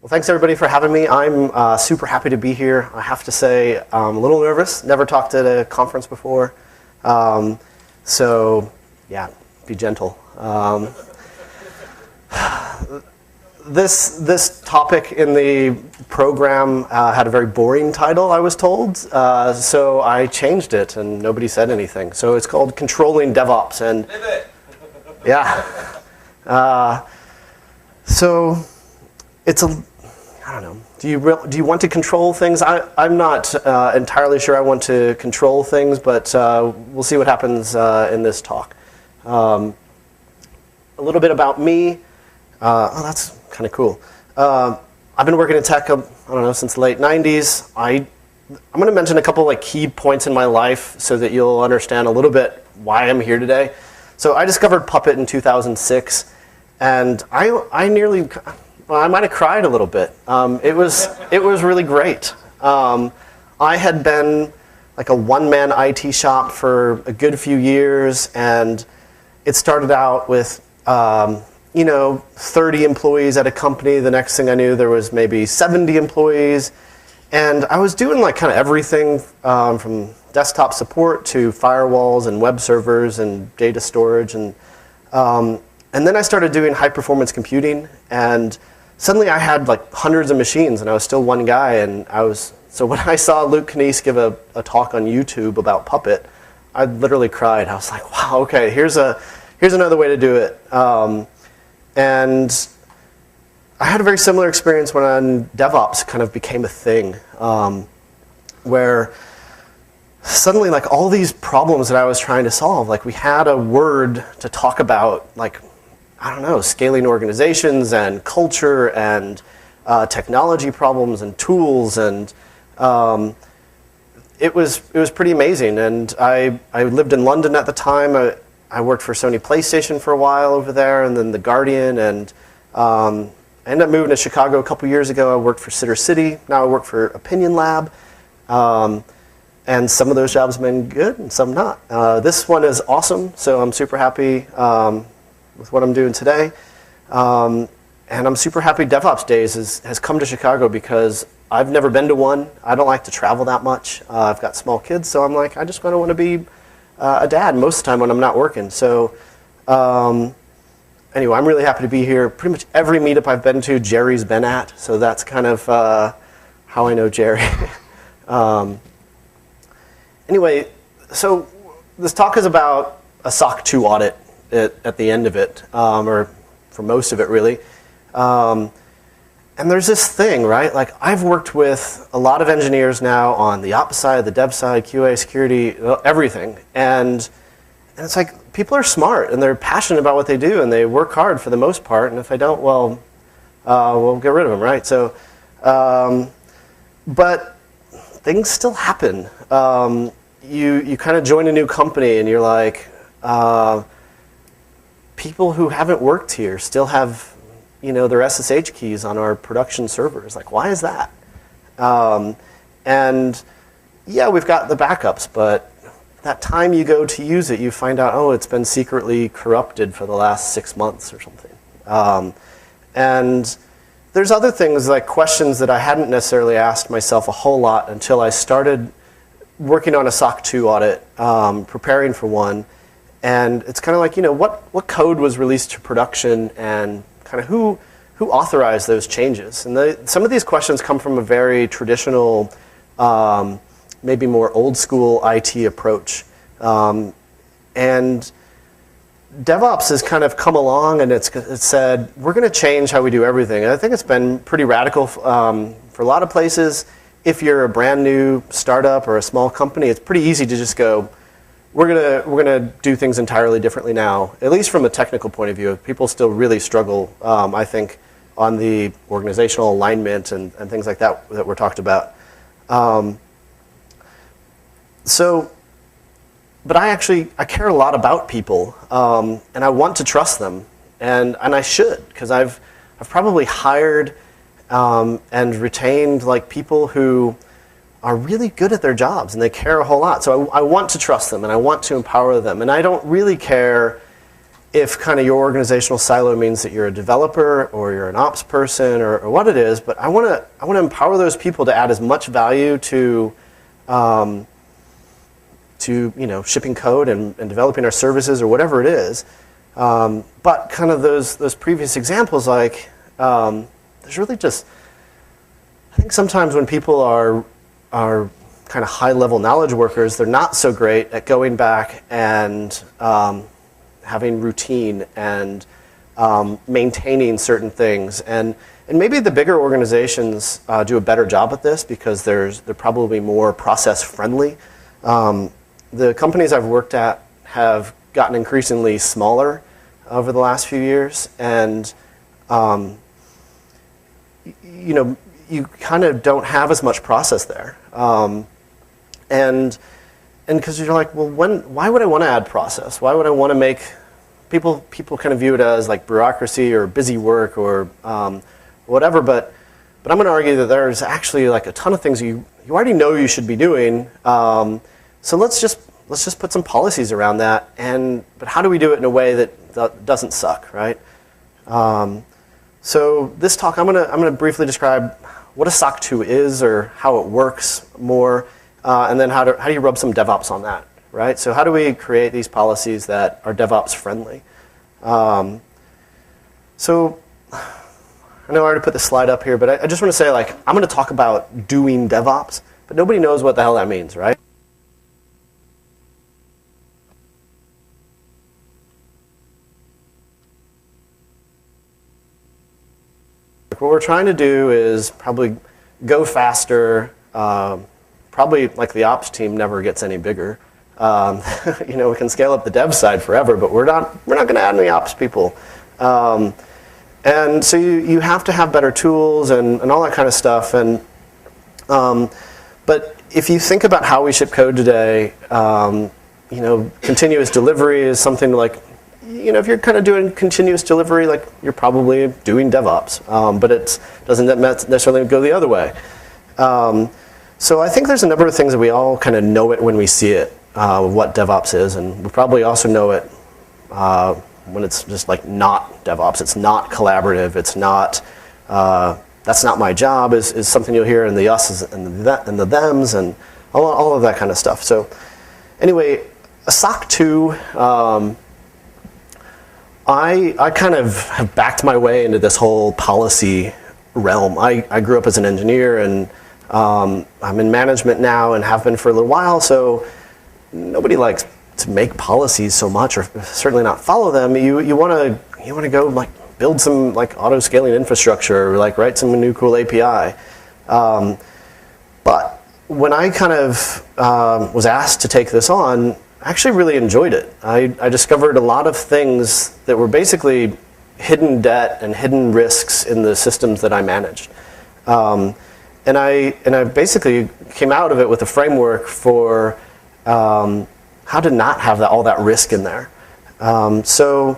Well, thanks everybody for having me. I'm super happy to be here. I have to say, I'm a little nervous. Never talked at a conference before. So, yeah, be gentle. This topic in the program had a very boring title, I was told. So I changed it, and nobody said anything. So it's called Controlling DevOps. And yeah. So it's I don't know. Do you want to control things? I'm not entirely sure I want to control things, but we'll see what happens in this talk. A little bit about me. Oh, that's kind of cool. I've been working in tech, I don't know, since the late 90s. I'm going to mention a couple key points in my life so that you'll understand a little bit why I'm here today. So I discovered Puppet in 2006, and I might have cried a little bit. It was really great. I had been like a one-man IT shop for a good few years, and it started out with 30 employees at a company. The next thing I knew, there was maybe 70 employees, and I was doing kind of everything from desktop support to firewalls and web servers and data storage, and then I started doing high-performance computing, and suddenly I had hundreds of machines, and I was still one guy. And so when I saw Luke Knies give a talk on YouTube about Puppet, I literally cried. I was like, wow, okay, here's another way to do it. And I had a very similar experience when DevOps kind of became a thing, where suddenly all these problems that I was trying to solve, we had a word to talk about, I don't know, scaling organizations and culture and technology problems and tools, and it was pretty amazing. And I lived in London at the time. I worked for Sony PlayStation for a while over there, and then The Guardian, and I ended up moving to Chicago a couple years ago. I worked for Sitter City. Now I work for Opinion Lab, and some of those jobs have been good and some not. This one is awesome, so I'm super happy with what I'm doing today. And I'm super happy DevOpsDays has come to Chicago because I've never been to one. I don't like to travel that much. I've got small kids, so I'm I just kind of want to be a dad most of the time when I'm not working. So anyway, I'm really happy to be here. Pretty much every meetup I've been to, Jerry's been at, so that's kind of how I know Jerry. Anyway, so this talk is about a SOC2 audit at the end of it, or for most of it, really. And there's this thing, right? I've worked with a lot of engineers now on the ops side, the dev side, QA, security, everything. And it's people are smart, and they're passionate about what they do, and they work hard for the most part. And if they don't, well, we'll get rid of them, right? So, but things still happen. You kind of join a new company, and you're people who haven't worked here still have their SSH keys on our production servers. Why is that? And yeah, we've got the backups, but that time you go to use it, you find out, oh, it's been secretly corrupted for the last 6 months or something. And there's other things, questions that I hadn't necessarily asked myself a whole lot until I started working on a SOC2 audit, preparing for one. And it's kind of what code was released to production, and kind of who authorized those changes. And some of these questions come from a very traditional, maybe more old school IT approach. And DevOps has kind of come along, and it's said, we're going to change how we do everything. And I think it's been pretty radical for a lot of places. If you're a brand new startup or a small company, it's pretty easy to just go, we're gonna do things entirely differently now. At least from a technical point of view, people still really struggle, I think, on the organizational alignment and things like that were talked about. But I care a lot about people, and I want to trust them, and I should, because I've probably hired and retained people who are really good at their jobs, and they care a whole lot. So I want to trust them, and I want to empower them. And I don't really care if kind of your organizational silo means that you're a developer or you're an ops person or what it is, but I want to empower those people to add as much value to shipping code and developing our services or whatever it is. But kind of those previous examples, like there's really just, I think sometimes when people are kind of high-level knowledge workers, they're not so great at going back and having routine and maintaining certain things. And maybe the bigger organizations do a better job at this because they're probably more process-friendly. The companies I've worked at have gotten increasingly smaller over the last few years, and you kind of don't have as much process there. And because you're like, well, why would I want to add process? Why would I want to make people kind of view it as like bureaucracy or busy work or whatever? But I'm going to argue that there's actually like a ton of things you already know you should be doing. So let's just put some policies around that. But how do we do it in a way that doesn't suck, right? So this talk, I'm gonna briefly describe what a SOC 2 is or how it works more, and then how do you rub some DevOps on that, right? So how do we create these policies that are DevOps friendly? So I know I already put the slide up here, but I just want to say, like, I'm going to talk about doing DevOps, but nobody knows what the hell that means, right? What we're trying to do is probably go faster. Probably like the ops team never gets any bigger. We can scale up the dev side forever, but we're not going to add any ops people. And so you have to have better tools and all that kind of stuff. And but if you think about how we ship code today, continuous delivery is something like, if you're kind of doing continuous delivery, like you're probably doing DevOps, but it doesn't necessarily go the other way. So I think there's a number of things that we all kind of know it when we see it, what DevOps is, and we probably also know it when it's just like not DevOps. It's not collaborative. It's not. That's not my job. Is something you'll hear in the us and the thems and all of that kind of stuff. So anyway, a SOC 2. I kind of have backed my way into this whole policy realm. I grew up as an engineer, and I'm in management now and have been for a little while, so nobody likes to make policies so much, or certainly not follow them. You want to go like build some like auto scaling infrastructure, or like write some new cool API. But when I kind of was asked to take this on, I actually really enjoyed it. I discovered a lot of things that were basically hidden debt and hidden risks in the systems that I managed. And I basically came out of it with a framework for how to not have all that risk in there. So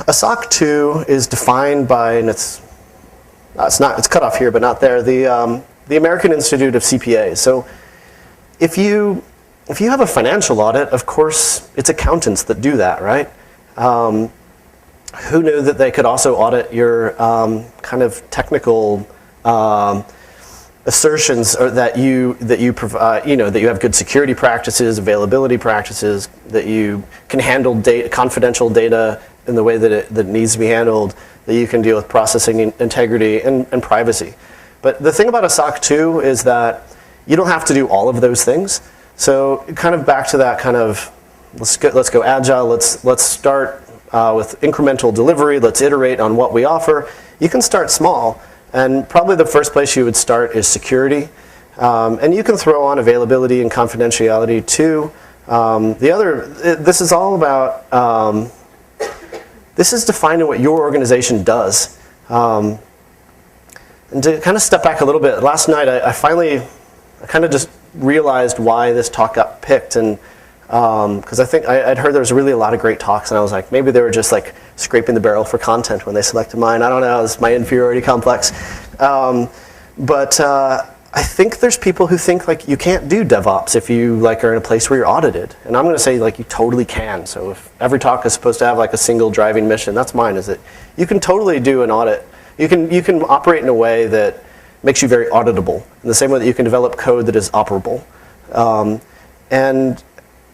a SOC 2 is defined by, and it's cut off here, but not there, the American Institute of CPAs. So if you have a financial audit, of course, it's accountants that do that, right? Who knew that they could also audit your kind of technical assertions, or that you provide, that you have good security practices, availability practices, that you can handle confidential data in the way that it needs to be handled, that you can deal with processing integrity and privacy. But the thing about a SOC 2 is that you don't have to do all of those things. So kind of back to that kind of, let's go agile, let's start with incremental delivery, let's iterate on what we offer. You can start small, and probably the first place you would start is security. And you can throw on availability and confidentiality too. This is all about, this is defining what your organization does. And to kind of step back a little bit, last night I kind of just realized why this talk got picked, and because I think I'd heard there was really a lot of great talks, and I was like, maybe they were just like scraping the barrel for content when they selected mine. I don't know, it's my inferiority complex. But I I think there's people who think like you can't do DevOps if you like are in a place where you're audited. And I'm going to say like you totally can. So if every talk is supposed to have like a single driving mission, that's mine, is that you can totally do an audit. You can operate in a way that makes you very auditable, in the same way that you can develop code that is operable.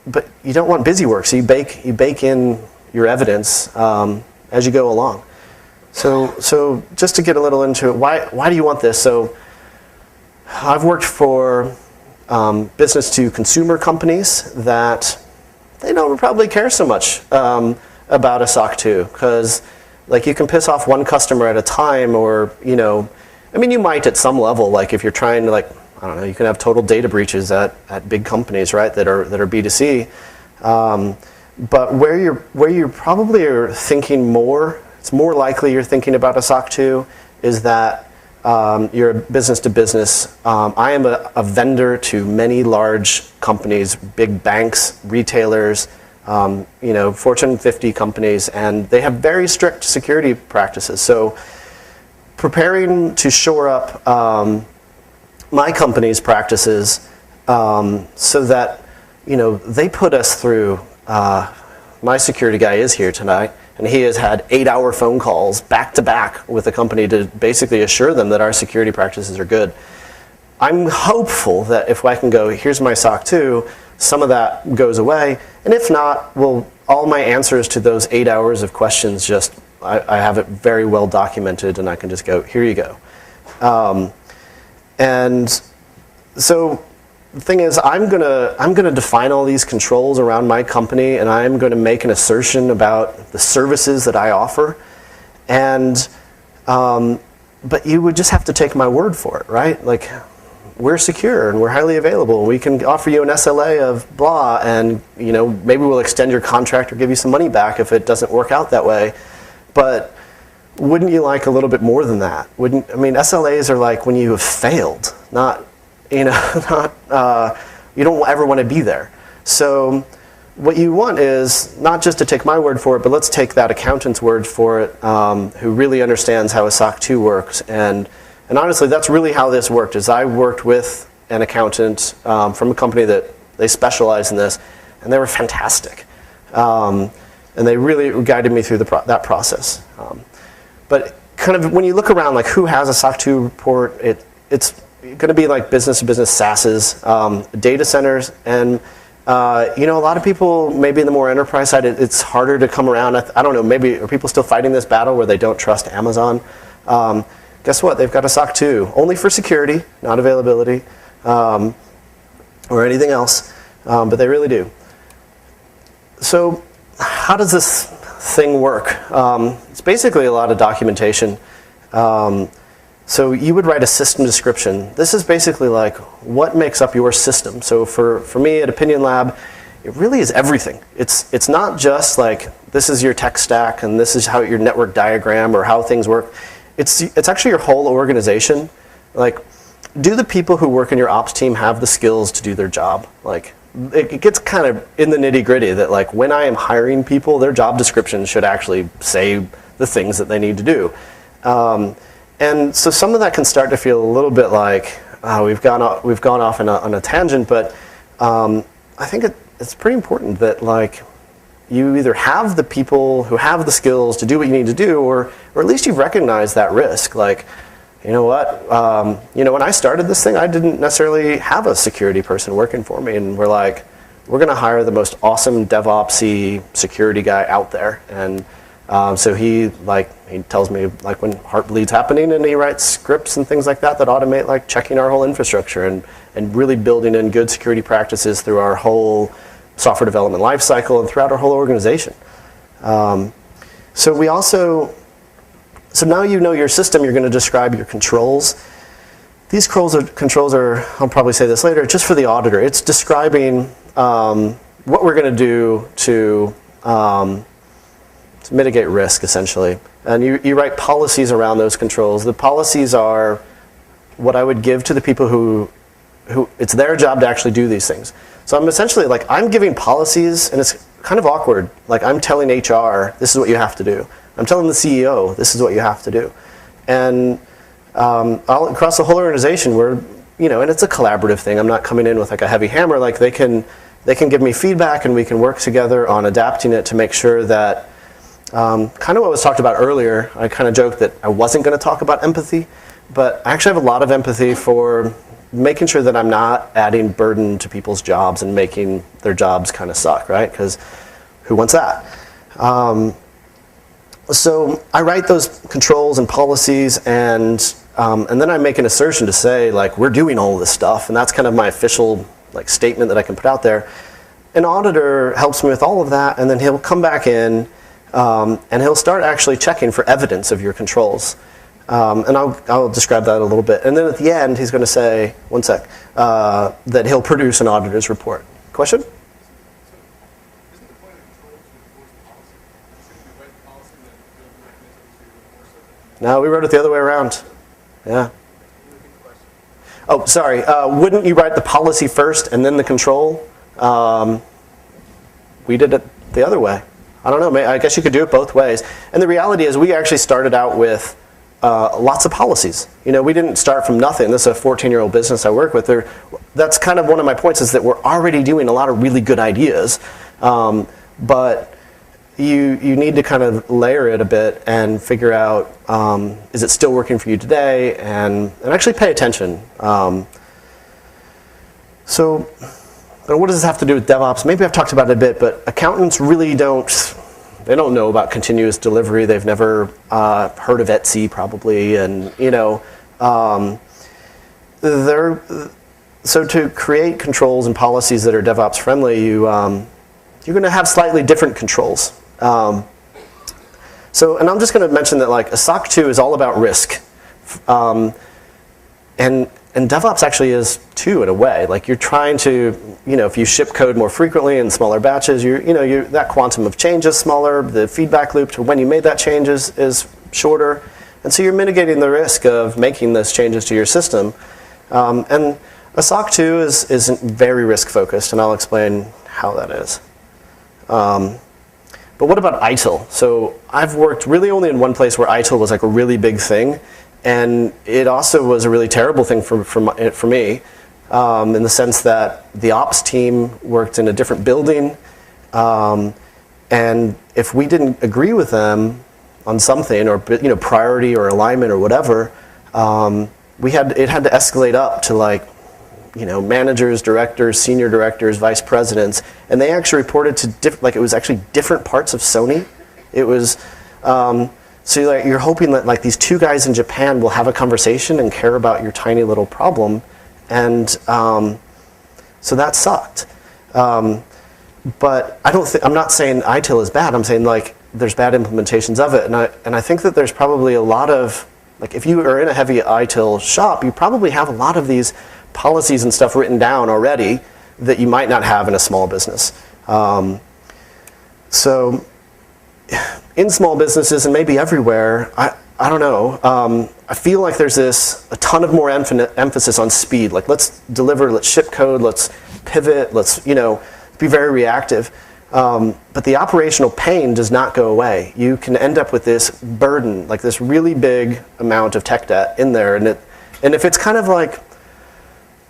But you don't want busy work, so you bake in your evidence as you go along. So just to get a little into it, why do you want this? So I've worked for business to consumer companies that they don't probably care so much about a SOC 2, because like you can piss off one customer at a time, or I mean you might at some level, like if you're trying to like, I don't know, you can have total data breaches at big companies, right, that are B2C. But where you probably are thinking more, it's more likely you're thinking about a SOC 2, is that you're a business to business. I am a vendor to many large companies, big banks, retailers, Fortune 50 companies, and they have very strict security practices. So preparing to shore up my company's practices so that they put us through. My security guy is here tonight, and he has had 8-hour phone calls back to back with the company to basically assure them that our security practices are good. I'm hopeful that if I can go, here's my SOC 2, some of that goes away, and if not, well, all my answers to those 8 hours of questions, I have it very well documented, and I can just go, here you go. And so the thing is, I'm gonna define all these controls around my company, and I'm gonna make an assertion about the services that I offer, and but you would just have to take my word for it, right? Like, we're secure and we're highly available. We can offer you an SLA of blah, and maybe we'll extend your contract or give you some money back if it doesn't work out that way. But wouldn't you like a little bit more than that? SLAs are like when you have failed, not you don't ever want to be there. So what you want is not just to take my word for it, but let's take that accountant's word for it, who really understands how a SOC 2 works. And honestly, that's really how this worked. Is I worked with an accountant from a company that they specialize in this, and they were fantastic. And they really guided me through that process. But kind of when you look around, like who has a SOC 2 report, it's going to be like business-to-business SaaSes, data centers, and a lot of people, maybe in the more enterprise side, it's harder to come around. I don't know, maybe are people still fighting this battle where they don't trust Amazon? Guess what? They've got a SOC 2, only for security, not availability, or anything else, but they really do. So how does this thing work? It's basically a lot of documentation. So you would write a system description. This is basically like what makes up your system. So for me at Opinion Lab, it really is everything. It's not just like this is your tech stack and this is how your network diagram or how things work. It's actually your whole organization. Like, do the people who work in your ops team have the skills to do their job? Like, it gets kind of in the nitty gritty that like when I am hiring people, their job description should actually say the things that they need to do. And so some of that can start to feel a little bit like we've gone off on a tangent, but I think it's pretty important that like you either have the people who have the skills to do what you need to do, or at least you've recognized that risk. Like, you know what? When I started this thing, I didn't necessarily have a security person working for me, and we're like, we're going to hire the most awesome DevOpsy security guy out there, and so he tells me like when Heartbleed's happening, and he writes scripts and things like that automate like checking our whole infrastructure and really building in good security practices through our whole software development lifecycle and throughout our whole organization. So now you know your system, you're going to describe your controls. These controls are, I'll probably say this later, just for the auditor. It's describing what we're going to do to mitigate risk, essentially. And you write policies around those controls. The policies are what I would give to the people who it's their job to actually do these things. So I'm essentially like, I'm giving policies, and it's kind of awkward. Like I'm telling HR, this is what you have to do. I'm telling the CEO, this is what you have to do. And all across the whole organization, we're and it's a collaborative thing. I'm not coming in with like a heavy hammer. Like they can give me feedback and we can work together on adapting it to make sure that, kind of what was talked about earlier, I kind of joked that I wasn't going to talk about empathy, but I actually have a lot of empathy for making sure that I'm not adding burden to people's jobs and making their jobs kind of suck, right? Because who wants that? So I write those controls and policies, and then I make an assertion to say, like, we're doing all of this stuff, and that's kind of my official like statement that I can put out there. An auditor helps me with all of that, and then he'll come back in, and he'll start actually checking for evidence of your controls. And I'll describe that a little bit. And then at the end, he's going to say, one sec, that he'll produce an auditor's report. Question? No, we wrote it the other way around. Yeah. Oh, sorry. Wouldn't you write the policy first and then the control? We did it the other way. I don't know. I guess you could do it both ways. And the reality is we actually started out with lots of policies. We didn't start from nothing. This is a 14-year-old business I work with. That's kind of one of my points, is that we're already doing a lot of really good ideas. But you need to kind of layer it a bit and figure out, is it still working for you today, and actually pay attention. So what does this have to do with DevOps? Maybe I've talked about it a bit, but accountants really don't know about continuous delivery. They've never heard of Etsy probably, and so to create controls and policies that are DevOps friendly, you're going to have slightly different controls. And I'm just going to mention that like a SOC 2 is all about risk, and DevOps actually is too in a way. Like you're trying to, if you ship code more frequently in smaller batches, that quantum of change is smaller. The feedback loop to when you made that change is shorter, and so you're mitigating the risk of making those changes to your system. And a SOC 2 is very risk focused, and I'll explain how that is. But what about ITIL? So I've worked really only in one place where ITIL was like a really big thing, and it also was a really terrible thing for me, in the sense that the ops team worked in a different building, and if we didn't agree with them on something, or priority or alignment or whatever, it had to escalate up to like managers, directors, senior directors, vice presidents, and they actually reported to it was actually different parts of Sony. It was so you're hoping that like these two guys in Japan will have a conversation and care about your tiny little problem, and so that sucked. But I'm not saying ITIL is bad. I'm saying like there's bad implementations of it, and I think that there's probably a lot of like if you are in a heavy ITIL shop, you probably have a lot of these policies and stuff written down already that you might not have in a small business. So in small businesses and maybe everywhere, I don't know, I feel like there's a ton of more emphasis on speed. Like let's deliver, let's ship code, let's pivot, let's be very reactive. But the operational pain does not go away. You can end up with this burden, like this really big amount of tech debt in there, and if it's kind of like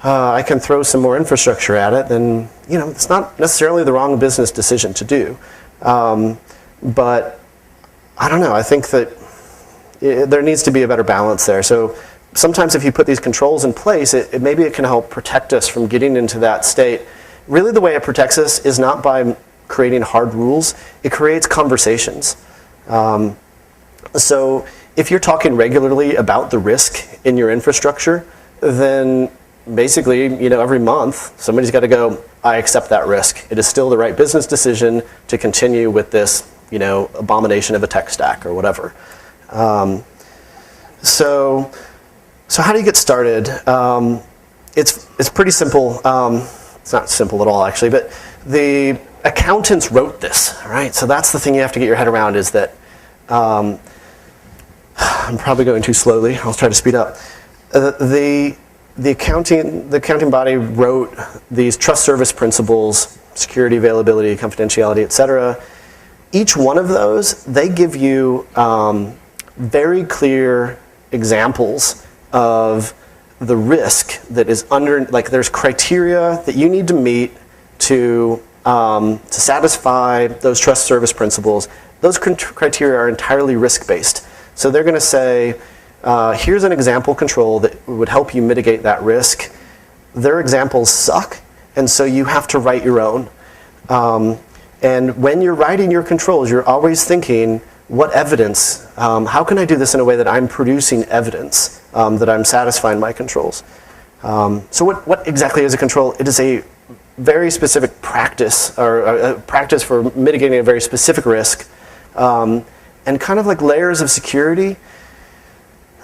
I can throw some more infrastructure at it, then it's not necessarily the wrong business decision to do. But I don't know. I think that there needs to be a better balance there. So sometimes if you put these controls in place, maybe it can help protect us from getting into that state. Really, the way it protects us is not by creating hard rules. It creates conversations. So if you're talking regularly about the risk in your infrastructure, then basically, every month, somebody's got to go, I accept that risk. It is still the right business decision to continue with this, abomination of a tech stack or whatever. So how do you get started? It's pretty simple. It's not simple at all, actually, but the accountants wrote this, all right? So that's the thing you have to get your head around, is that I'm probably going too slowly. I'll try to speed up. The accounting body wrote these trust service principles, security, availability, confidentiality, etc. Each one of those, they give you very clear examples of the risk that is under, like there's criteria that you need to meet to satisfy those trust service principles. Those criteria are entirely risk-based. So they're going to say, here's an example control that would help you mitigate that risk. Their examples suck, and so you have to write your own. And when you're writing your controls, you're always thinking, what evidence? How can I do this in a way that I'm producing evidence that I'm satisfying my controls? So what exactly is a control? It is a very specific practice, or a practice for mitigating a very specific risk, and kind of like layers of security.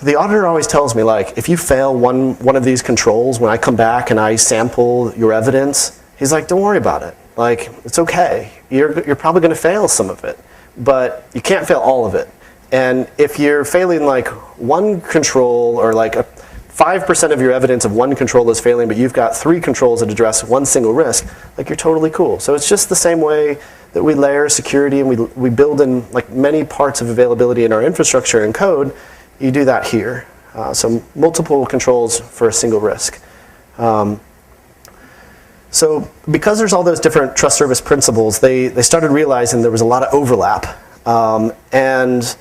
The auditor always tells me, like, if you fail one of these controls, when I come back and I sample your evidence, he's like, don't worry about it. Like, it's okay. You're probably going to fail some of it, but you can't fail all of it. And if you're failing like one control, or like 5% of your evidence of one control is failing, but you've got 3 controls that address one single risk, like, you're totally cool. So it's just the same way that we layer security and we build in like many parts of availability in our infrastructure and code. You do that here. So multiple controls for a single risk. So because there's all those different trust service principles, they started realizing there was a lot of overlap. And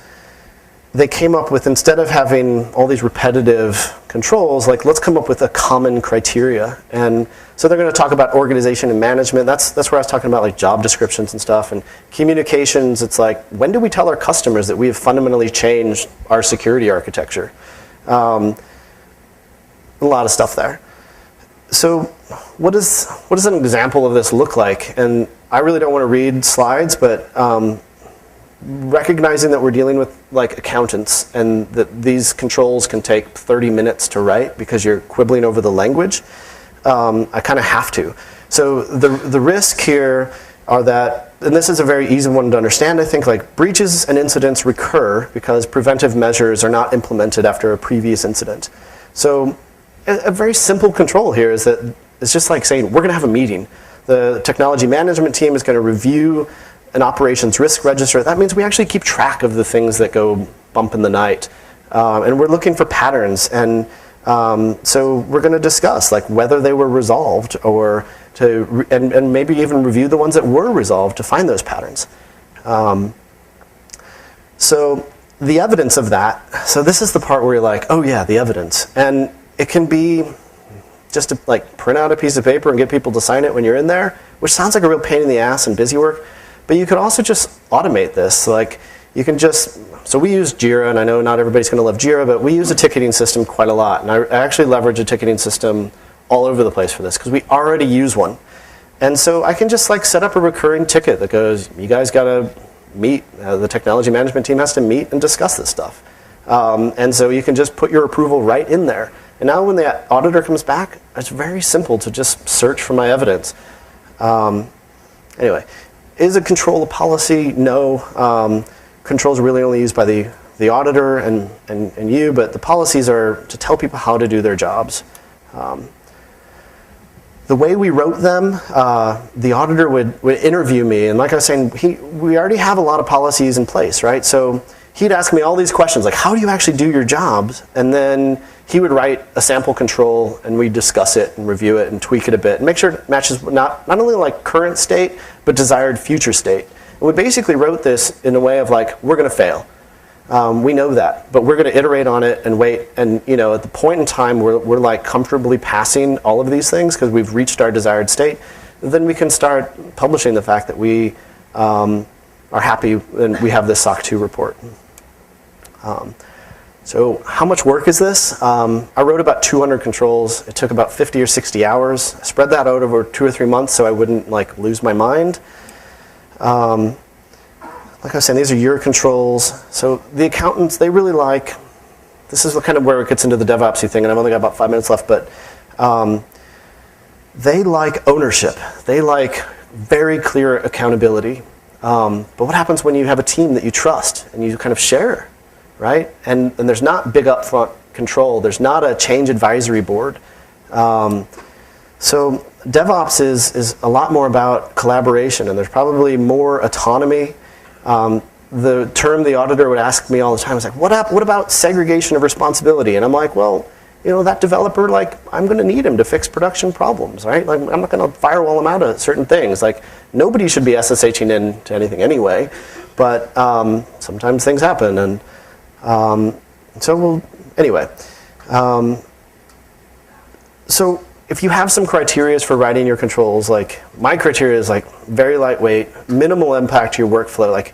they came up with, instead of having all these repetitive controls, like, let's come up with a common criteria. And so they're going to talk about organization and management. That's where I was talking about like job descriptions and stuff. And communications, it's like, when do we tell our customers that we have fundamentally changed our security architecture? A lot of stuff there. So what does an example of this look like? And I really don't want to read slides, but recognizing that we're dealing with like accountants and that these controls can take 30 minutes to write because you're quibbling over the language, I kind of have to. So the risk here are that, and this is a very easy one to understand, I think, like, breaches and incidents recur because preventive measures are not implemented after a previous incident. So a very simple control here is that it's just like saying, we're going to have a meeting. The technology management team is going to review an operations risk register. That means we actually keep track of the things that go bump in the night. And we're looking for patterns. And so we're going to discuss like whether they were resolved, or and maybe even review the ones that were resolved to find those patterns. So the evidence of that, so this is the part where you're like, oh yeah, the evidence. And it can be just to like print out a piece of paper and get people to sign it when you're in there, which sounds like a real pain in the ass and busy work. But you could also just automate this. Like, you can just, so we use Jira, and I know not everybody's going to love Jira, but we use a ticketing system quite a lot. And I actually leverage a ticketing system all over the place for this because we already use one. And so I can just like set up a recurring ticket that goes, you guys got to meet, the technology management team has to meet and discuss this stuff. And so you can just put your approval right in there. And now when the auditor comes back, it's very simple to just search for my evidence. Anyway. Is a control a policy? No. Controls are really only used by the auditor and you, but the policies are to tell people how to do their jobs. The way we wrote them, the auditor would interview me, and like I was saying, we already have a lot of policies in place, right? So he'd ask me all these questions, like, how do you actually do your jobs? And then he would write a sample control, and we'd discuss it and review it and tweak it a bit and make sure it matches not only like current state, but desired future state. And we basically wrote this in a way of like, we're going to fail. We know that, but we're going to iterate on it and wait. And you know, at the point in time we're like comfortably passing all of these things because we've reached our desired state, then we can start publishing the fact that we are happy and we have this SOC2 report. So how much work is this? I wrote about 200 controls. It took about 50 or 60 hours. I spread that out over 2 or 3 months so I wouldn't like lose my mind. Like I was saying, these are your controls. So the accountants, they really like, this is kind of where it gets into the DevOpsy thing, and I've only got about 5 minutes left, but they like ownership. They like very clear accountability. But what happens when you have a team that you trust and you kind of share? Right? And there's not big upfront control. There's not a change advisory board. So DevOps is a lot more about collaboration, and there's probably more autonomy. The term the auditor would ask me all the time is like, what about segregation of responsibility? And I'm like, well, that developer, like, I'm going to need him to fix production problems, right? Like, I'm not going to firewall him out of certain things. Like, nobody should be SSHing into anything anyway, but sometimes things happen, and anyway. So if you have some criteria for writing your controls, like my criteria is like very lightweight, minimal impact to your workflow. Like,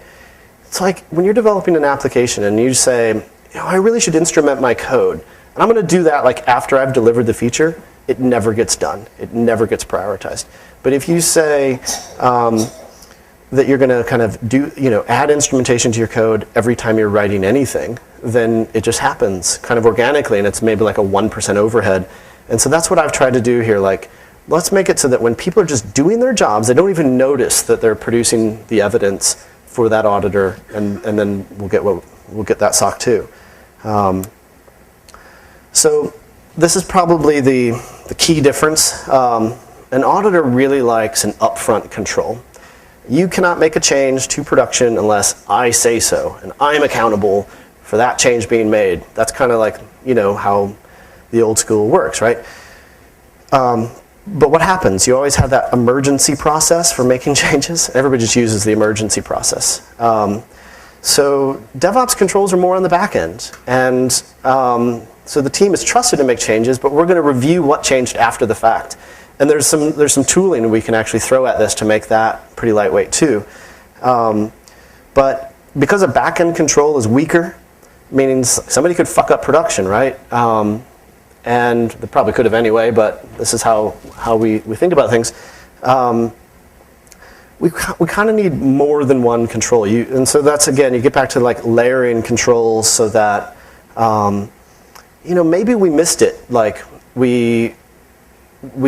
it's like when you're developing an application and you say, I really should instrument my code, and I'm going to do that like after I've delivered the feature, it never gets done. It never gets prioritized. But if you say that you're going to kind of add instrumentation to your code every time you're writing anything, then it just happens kind of organically, and it's maybe like a 1% overhead. And so that's what I've tried to do here. Like, let's make it so that when people are just doing their jobs, they don't even notice that they're producing the evidence for that auditor, and then we'll get that SOC 2. So this is probably the key difference. An auditor really likes an upfront control. You cannot make a change to production unless I say so, and I'm accountable for that change being made. That's kind of like how the old school works, right? But what happens? You always have that emergency process for making changes. Everybody just uses the emergency process. So DevOps controls are more on the back end. And so the team is trusted to make changes, but we're going to review what changed after the fact. And there's some tooling we can actually throw at this to make that pretty lightweight too. But because a back-end control is weaker, meaning somebody could fuck up production, right? And they probably could have anyway, but this is how we think about things. We kind of need more than one control. And so that's, again, you get back to like layering controls so that, maybe we missed it. Like we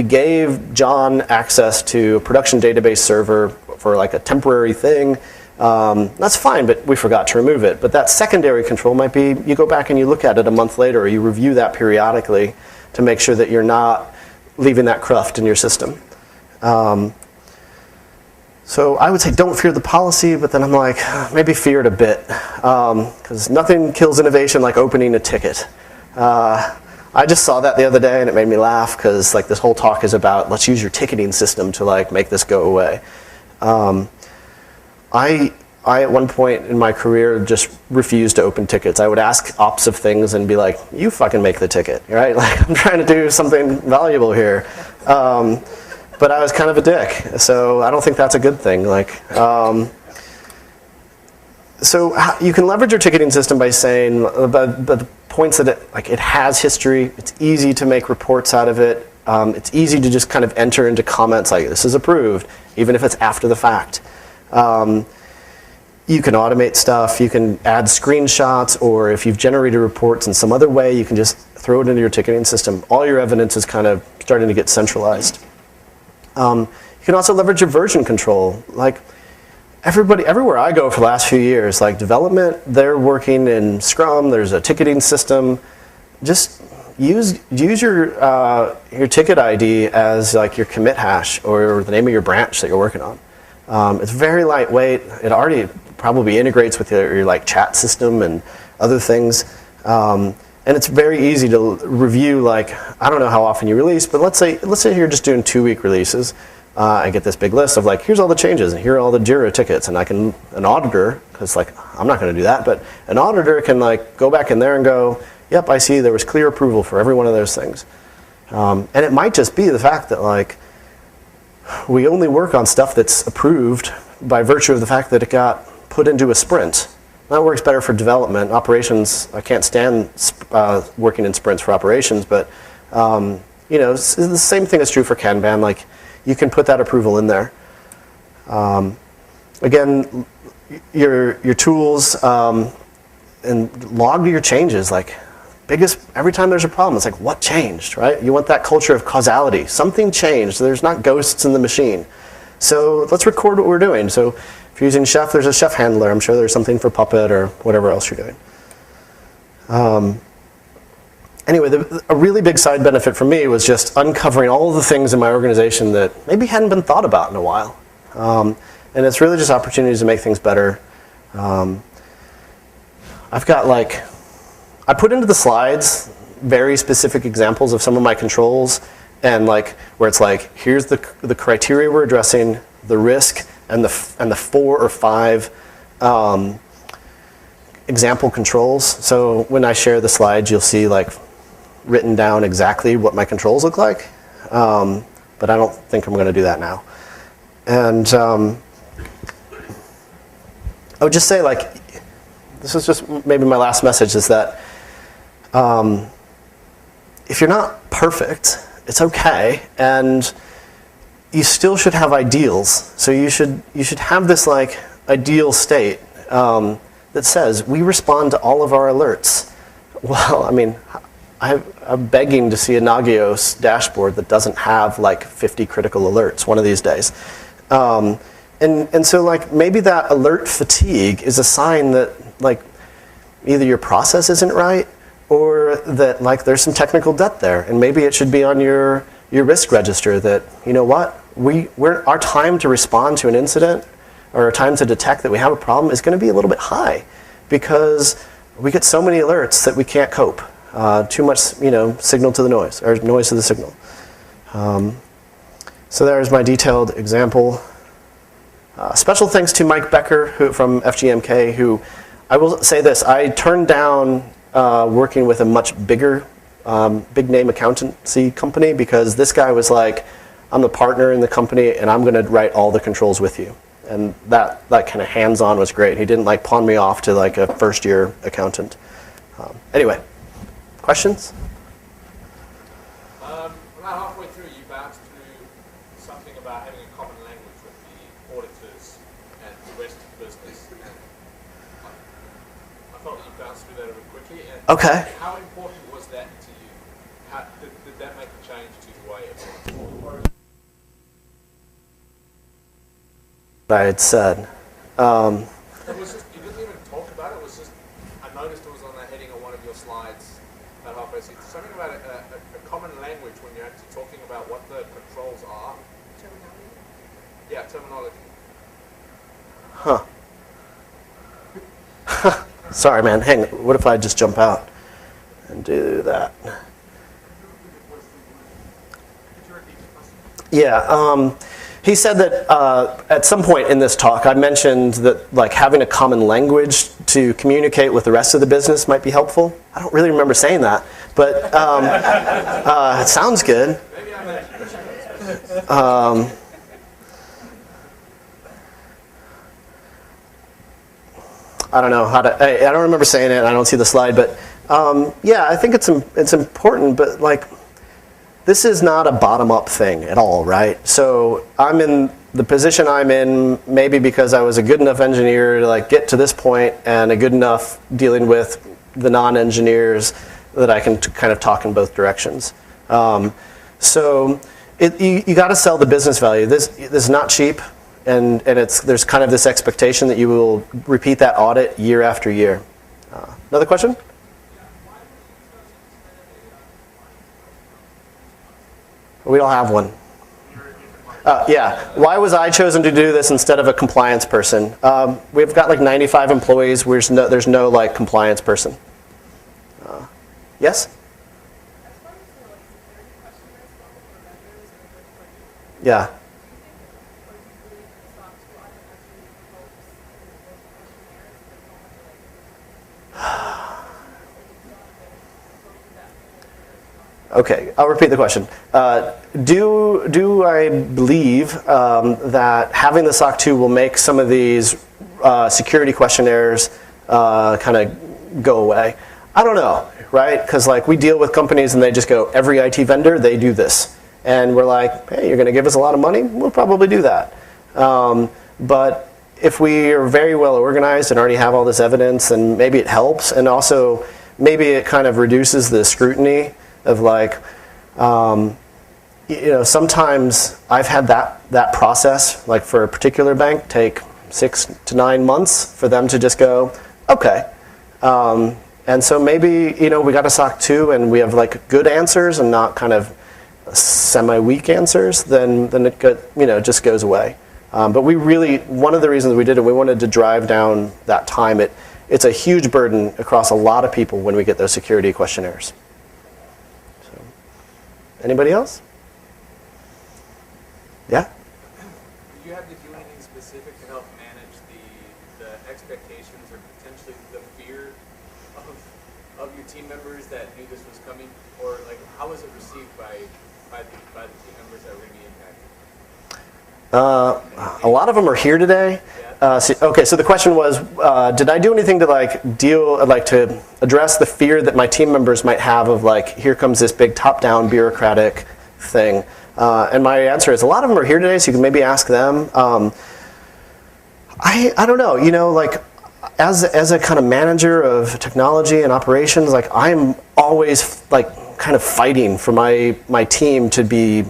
gave John access to a production database server for like a temporary thing. That's fine, but we forgot to remove it. But that secondary control might be, you go back and you look at it a month later, or you review that periodically to make sure that you're not leaving that cruft in your system. So I would say don't fear the policy, but then I'm like, maybe fear it a bit. Because nothing kills innovation like opening a ticket. I just saw that the other day and it made me laugh because like this whole talk is about let's use your ticketing system to like make this go away. I at one point in my career just refused to open tickets. I would ask ops of things and be like, you fucking make the ticket, right? Like I'm trying to do something valuable here. But I was kind of a dick, so I don't think that's a good thing. Like, so you can leverage your ticketing system by saying the points that it has history. It's easy to make reports out of it. It's easy to just kind of enter into comments like this is approved, even if it's after the fact. You can automate stuff. You can add screenshots, or if you've generated reports in some other way, you can just throw it into your ticketing system. All your evidence is kind of starting to get centralized. You can also leverage your version control. Like everywhere I go for the last few years, like development, they're working in Scrum. There's a ticketing system. Just use your ticket ID as like your commit hash or the name of your branch that you're working on. It's very lightweight. It already probably integrates with your like chat system and other things. And it's very easy to review, like, I don't know how often you release, but let's say you're just doing 2-week releases. I get this big list of like, here's all the changes, and here are all the Jira tickets, and an auditor, because like, I'm not gonna do that, but an auditor can like go back in there and go, yep, I see there was clear approval for every one of those things. And it might just be the fact that like, we only work on stuff that's approved by virtue of the fact that it got put into a sprint. That works better for development. Operations, I can't stand working in sprints for operations, but the same thing is true for Kanban. Like, you can put that approval in there. Again, your tools and log your changes. Like, every time there's a problem, it's like, what changed, right? You want that culture of causality. Something changed. There's not ghosts in the machine. So let's record what we're doing. So if you're using Chef, there's a Chef handler. I'm sure there's something for Puppet or whatever else you're doing. Anyway, a really big side benefit for me was just uncovering all of the things in my organization that maybe hadn't been thought about in a while. And it's really just opportunities to make things better. I've got like, I put into the slides very specific examples of some of my controls, and like where it's like, here's the criteria we're addressing, the risk, and the 4 or 5 example controls. So when I share the slides, you'll see like written down exactly what my controls look like. But I don't think I'm going to do that now. And I would just say, like, this is just maybe my last message, is that if you're not perfect, it's okay, and you still should have ideals. So you should have this like ideal state that says we respond to all of our alerts. Well, I mean, I'm begging to see a Nagios dashboard that doesn't have like 50 critical alerts one of these days. And so like maybe that alert fatigue is a sign that like either your process isn't right, or that like there's some technical debt there, and maybe it should be on your risk register that, you know what, our time to respond to an incident, or our time to detect that we have a problem, is going to be a little bit high, because we get so many alerts that we can't cope. Too much, signal to the noise, or noise to the signal. So there's my detailed example. Special thanks to Mike Becker from FGMK, who, I will say this, I turned down working with a much bigger, big name accountancy company, because this guy was like, I'm the partner in the company and I'm going to write all the controls with you. And that kind of hands-on was great. He didn't like pawn me off to like a first-year accountant. Anyway, questions? About halfway through, you bounced through something about having a common language with the auditors and the rest of the business. And I thought you bounced through that a bit quickly. And okay. How important was that to you? Did that make a change to the way everyone thought? I had said. It was just, you didn't even talk about it. It was just, I noticed it was on the heading of one of your slides about halfway through. Something about a common language when you're actually talking about what the controls are. Terminology? Yeah, terminology. Huh. Sorry, man. Hang on. What if I just jump out and do that? Yeah. He said that at some point in this talk, I mentioned that like having a common language to communicate with the rest of the business might be helpful. I don't really remember saying that, but it sounds good. I don't know how to. I don't remember saying it. I don't see the slide, but yeah, I think it's important, but like. This is not a bottom-up thing at all, right? So I'm in the position I'm in maybe because I was a good enough engineer to like get to this point, and a good enough dealing with the non-engineers that I can kind of talk in both directions. So you got to sell the business value. This is not cheap, and there's kind of this expectation that you will repeat that audit year after year. Another question? We don't have one. Yeah, why was I chosen to do this instead of a compliance person? We've got like 95 employees. There's no like compliance person. Yes? Yeah. Okay, I'll repeat the question. Do I believe that having the SOC 2 will make some of these security questionnaires kind of go away? I don't know, right? Because like we deal with companies and they just go, every IT vendor, they do this. And we're like, hey, you're going to give us a lot of money? We'll probably do that. But if we are very well organized and already have all this evidence, then maybe it helps. And also, maybe it kind of reduces the scrutiny of like, sometimes I've had that process, like for a particular bank, take 6 to 9 months for them to just go, okay. And so maybe, we got a SOC 2 and we have like good answers and not kind of semi-weak answers, then it just goes away. But one of the reasons we did it, we wanted to drive down that time. It's a huge burden across a lot of people when we get those security questionnaires. So, anybody else? Yeah? Do you have to do anything specific to help manage the expectations or potentially the fear of your team members that knew this was coming? Or like, how was it received by the team members that were going to be impacted? A lot of them are here today. So the question was, did I do anything to to address the fear that my team members might have of like, here comes this big top-down bureaucratic thing? And my answer is a lot of them are here today, so you can maybe ask them. I don't know, like as a kind of manager of technology and operations, like I'm always like kind of fighting for my team to be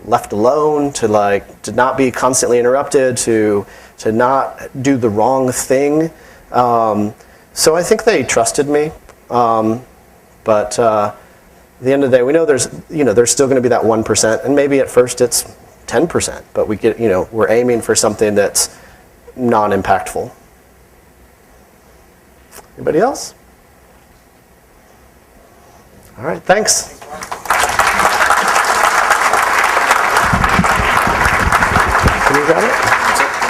left alone, to not be constantly interrupted, to not do the wrong thing. So I think they trusted me, but at the end of the day, we know there's still going to be that 1%, and maybe at first it's 10%, but we're aiming for something that's non-impactful. Anybody else? All right, thanks. Can you grab it?